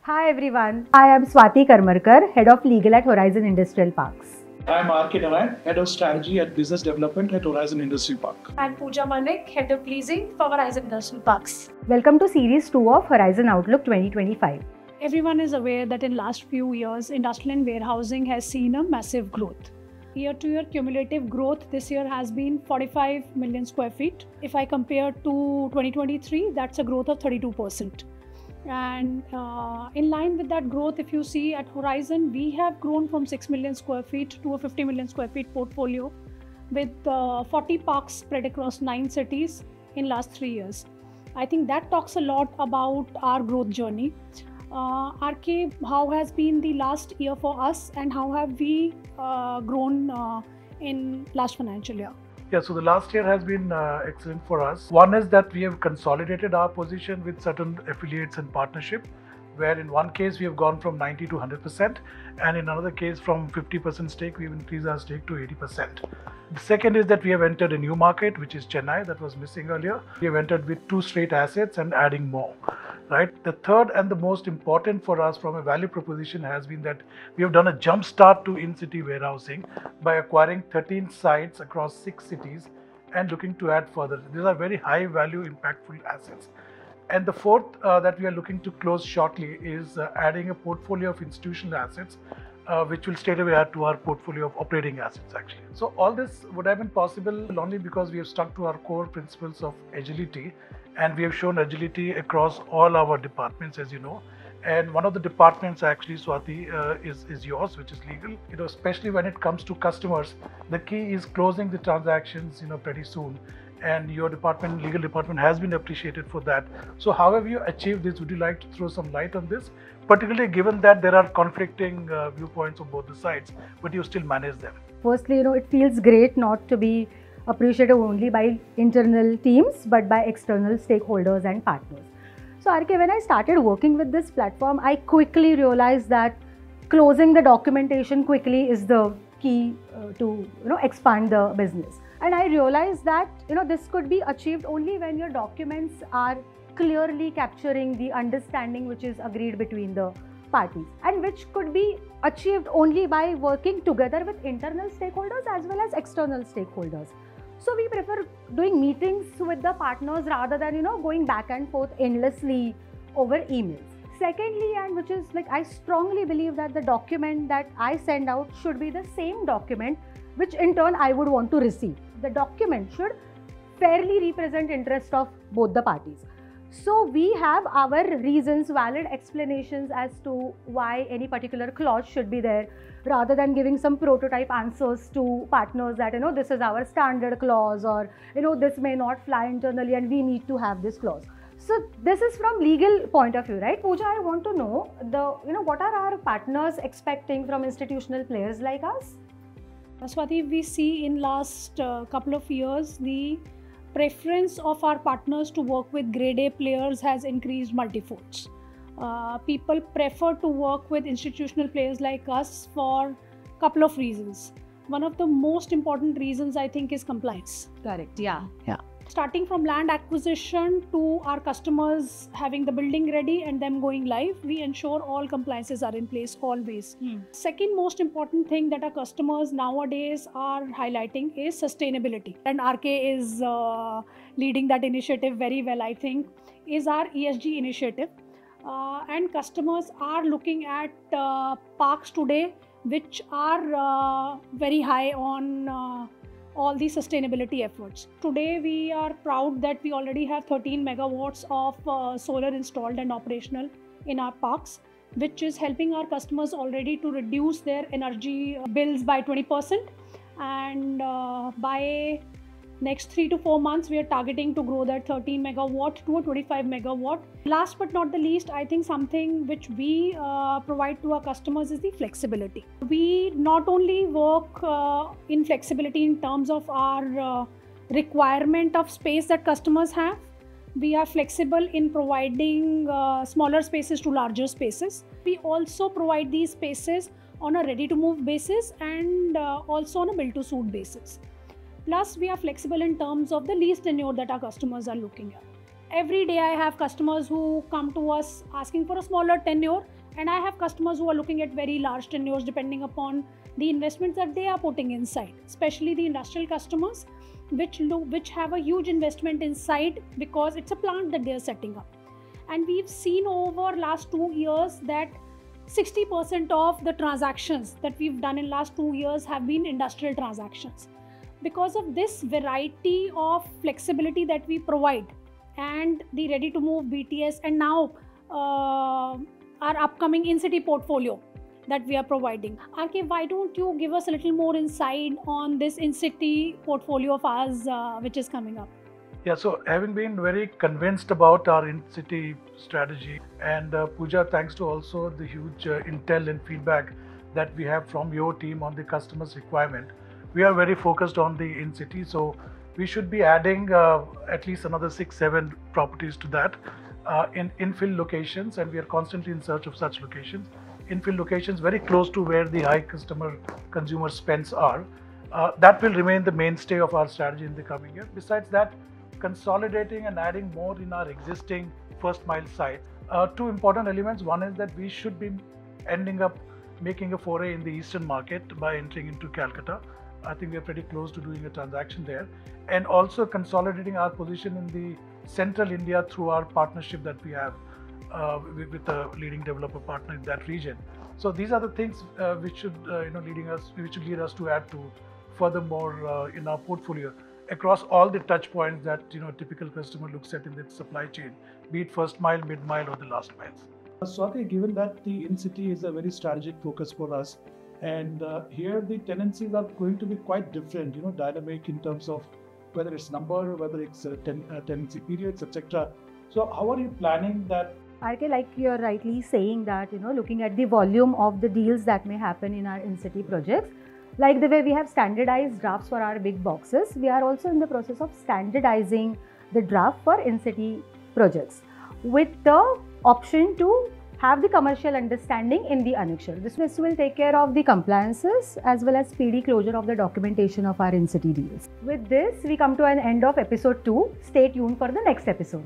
Hi everyone, I am Swati Karmarkar, Head of Legal at Horizon Industrial Parks. I'm R.K. Narayan, Head of Strategy and Business Development at Horizon Industrial Park. I'm Pooja Manik, Head of Leasing for Horizon Industrial Parks. Welcome to Series 2 of Horizon Outlook 2025. Everyone is aware that in last few years, industrial and warehousing has seen a massive growth. Year-to-year cumulative growth this year has been 45 million square feet. If I compare to 2023, that's a growth of 32%. And in line with that growth, if you see at Horizon, we have grown from 6 million square feet to a 50 million square feet portfolio with 40 parks spread across 9 cities in last 3 years. I think that talks a lot about our growth journey. RK, how has been the last year for us and how have we grown in last financial year? Yeah, so the last year has been excellent for us. One is that we have consolidated our position with certain affiliates and partnership, where in one case we have gone from 90 to 100%, and in another case from 50% stake we have increased our stake to 80%. The second is that we have entered a new market, which is Chennai, that was missing earlier. We have entered with 2 straight assets and adding more. Right. The third and the most important for us from a value proposition has been that we have done a jump start to in-city warehousing by acquiring 13 sites across 6 cities and looking to add further. These are very high value, impactful assets. And the fourth that we are looking to close shortly is adding a portfolio of institutional assets, which will straight away add to our portfolio of operating assets actually. So all this would have been possible only because we have stuck to our core principles of agility. And we have shown agility across all our departments, as you know. And one of the departments actually, Swati, is yours, which is legal. Especially when it comes to customers, the key is closing the transactions, pretty soon. And your department, legal department, has been appreciated for that. So how have you achieved this? Would you like to throw some light on this? Particularly given that there are conflicting viewpoints on both the sides, but you still manage them. Firstly, it feels great not to be appreciated only by internal teams but by external stakeholders and partners. So RK, when I started working with this platform, I quickly realized that closing the documentation quickly is the key to expand the business. And I realized that this could be achieved only when your documents are clearly capturing the understanding which is agreed between the parties, and which could be achieved only by working together with internal stakeholders as well as external stakeholders. So we prefer doing meetings with the partners rather than going back and forth endlessly over emails. Secondly, and which is I strongly believe that the document that I send out should be the same document which in turn I would want to receive. The document should fairly represent interest of both the parties. So we have our reasons, valid explanations as to why any particular clause should be there, rather than giving some prototype answers to partners that this is our standard clause, or this may not fly internally and we need to have this clause. So this is from legal point of view, right? Pooja, I want to know what are our partners expecting from institutional players like us? Swati, we see in last couple of years the preference of our partners to work with grade A players has increased multifolds. People prefer to work with institutional players like us for a couple of reasons. One of the most important reasons I think is compliance. Correct, yeah. Starting from land acquisition to our customers having the building ready and them going live, we ensure all compliances are in place always. Second most important thing that our customers nowadays are highlighting is sustainability. And RK is leading that initiative very well, I think, is our ESG initiative. And customers are looking at parks today which are very high on all the sustainability efforts. Today we are proud that we already have 13 megawatts of solar installed and operational in our parks, which is helping our customers already to reduce their energy bills by 20%. And by next 3 to 4 months, we are targeting to grow that 13 megawatt to a 25 megawatt. Last but not the least, I think something which we provide to our customers is the flexibility. We not only work in flexibility in terms of our requirement of space that customers have. We are flexible in providing smaller spaces to larger spaces. We also provide these spaces on a ready-to-move basis and also on a build-to-suit basis. Plus, we are flexible in terms of the lease tenure that our customers are looking at. every day I have customers who come to us asking for a smaller tenure, and I have customers who are looking at very large tenures depending upon the investments that they are putting inside, especially the industrial customers which have a huge investment inside because it's a plant that they are setting up. And we've seen over last 2 years that 60% of the transactions that we've done in last 2 years have been industrial transactions. Because of this variety of flexibility that we provide and the ready to move BTS, and now our upcoming in-city portfolio that we are providing. RK, why don't you give us a little more insight on this in-city portfolio of ours which is coming up? Yeah, so having been very convinced about our in-city strategy, and Pooja, thanks to also the huge intel and feedback that we have from your team on the customer's requirement, we are very focused on the in-city. So we should be adding at least another 6-7 properties to that in infill locations, and we are constantly in search of such locations. Infill locations very close to where the high consumer spends are. That will remain the mainstay of our strategy in the coming year. Besides that, consolidating and adding more in our existing first mile site. Two important elements. One is that we should be ending up making a foray in the eastern market by entering into Calcutta. I think we are pretty close to doing a transaction there, and also consolidating our position in the central India through our partnership that we have with a leading developer partner in that region. So these are the things which should lead us to add to furthermore in our portfolio across all the touch points that a typical customer looks at in the supply chain, be it first mile, mid mile, or the last miles. Swati, given that the in-city is a very strategic focus for us, and here the tenancies are going to be quite different, dynamic in terms of whether it's number, whether it's tenancy periods, etc. So how are you planning that? RK, like you're rightly saying that, looking at the volume of the deals that may happen in our in-city projects, like the way we have standardized drafts for our big boxes, we are also in the process of standardizing the draft for in-city projects with the option to have the commercial understanding in the annexure. This will take care of the compliances as well as speedy closure of the documentation of our in-city deals. With this, we come to an end of episode 2. Stay tuned for the next episode.